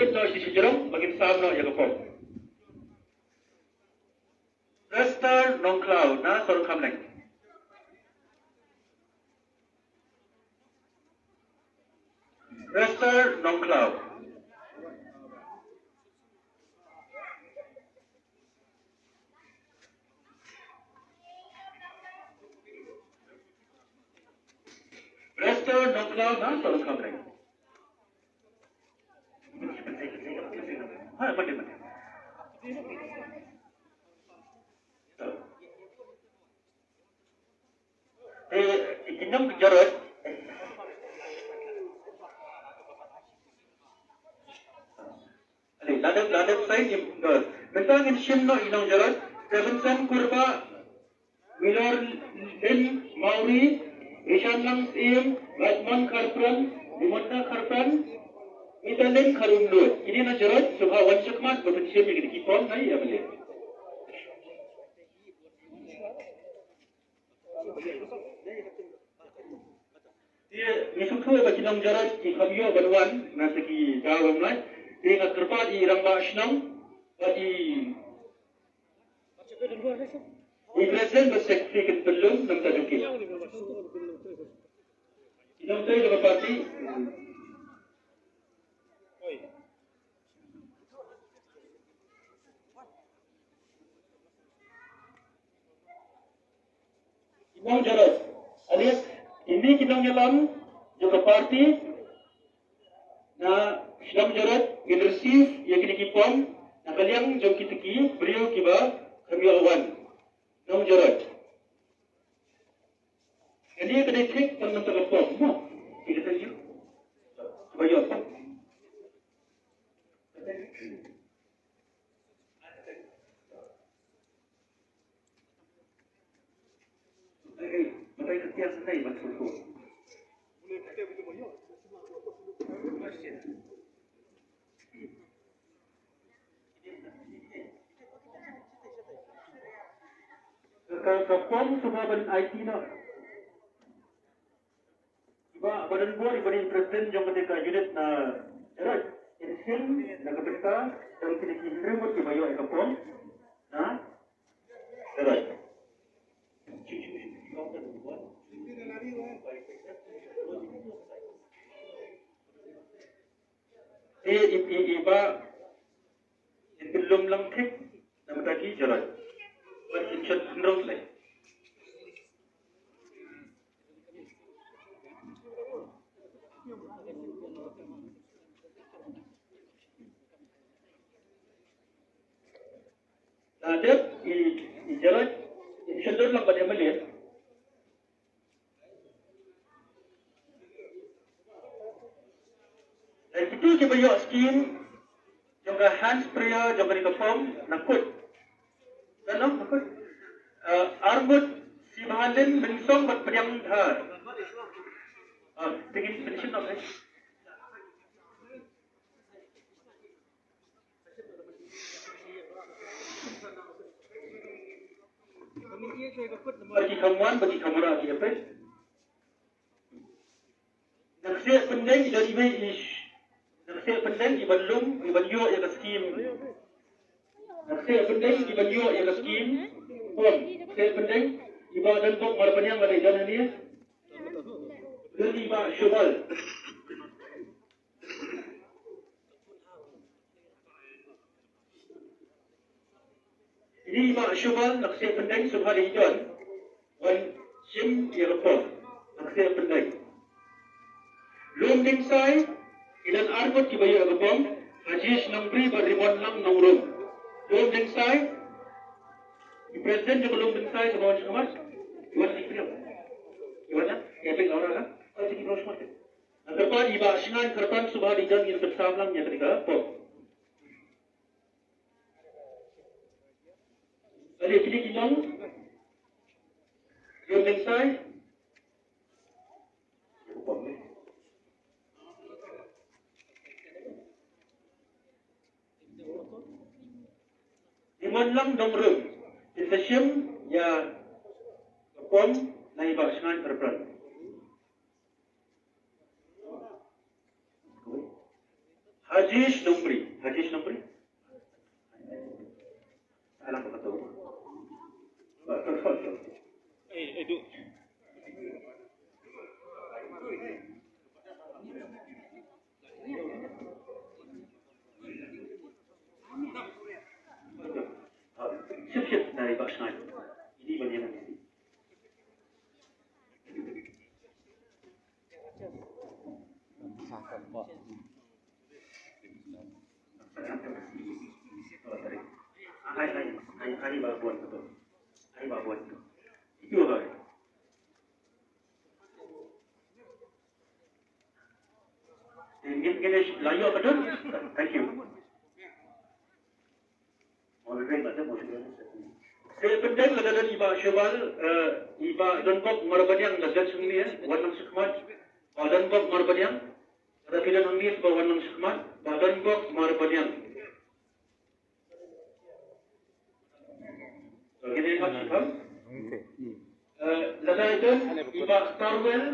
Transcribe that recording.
David no si sejerong bagi sam no ya kapom. Rester non cloud na sorong kamleng. Rester non cloud. Rester non cloud na sorong kamleng. Ha, betul. Ikinam jarod. Ladap saya ni. Mentang insyim no inang jarod. Sevensan kurba. Milor Lin Mauri. Ishan Lang Sim. Batman Karpran. Dimota Karpran. Mitalin Karundu. Ini na jarod. Subha wansakmat. Berpensyim yang dikipon. Hai ya boleh. Dia misukui bagi nam jarak di kamio banwan nasiki jawab lai. Dia nak terpa di ramba senang bagi di present bersekriket belum nam tajuki. Nam tahu juga parti. Nam jarak alias ini kita nyelam juga parti na Islam jarat receive yang kini kipom na kaliang jom kita ki beliau kiba kami awan nam jarat jadi kena klik tentang telefon mo kita tahu supaya apa Matai kerja santai betul. Boleh kita betul banyak. Kapom semua badan IT na. Iba badan buat ibadah presiden jom ketika unit na erat. Insin na ketika jom ketika remote ibayo kapom na erat. Iba belum langkik nama tadi jalan. Bericet terus leh. Ada jalan cenderung lambat yang melihat. Itu kita yok skim juga hand sprayer juga di kapom nakut. Kan nakut. Arbut si bahalin benisong buat pediam dhar. Tingin benisong nak guys. Bagi kamuan, bagi kamera siapa? Naksir pendek dari ish. Naksir pendek ibadlum ibadyo yang skim. Naksir pendek ibadyo yang skim. Pun, naksir pendek ibadan tok marapanyang ada jalan ni. Jadi iba syubal. Ini iba syubal naksir pendek subhari hijau. Wan sim yerpon naksir pendek. Lum dingsai ilan arbot kibayo agapom hajis nambri barimon lang nangrum. Lum dingsai di presiden juga lum dingsai sama macam mas. Iwan sikriam. Iwan ya peng orang lah. Kalau sikit terus macam. Terpan iba singan kerpan subah di jalan yang bersama yang ketika pom. Jadi kini kita lum dingsai. Imanlang dongrum, disesiem ya pom na iba sengan terperan. Hajish Numbri. Hajish Numbri. Alam apa tahu? Itu. Siap-siap dari Pak Snai. Ini bagian ini. Hai babuan tu. Hai babuan tu. Itu hai. Ganesh, layu apa tu? Thank you. Already macam macam. Saya penting ladadan iba syabal, iba danbok marbanyang ladan sungni warnang sukmat, danbok marbanyang, ada pilihan unggis bawa warnang sukmat, danbok marbanyang. Gini macam. Ladadan iba Starwell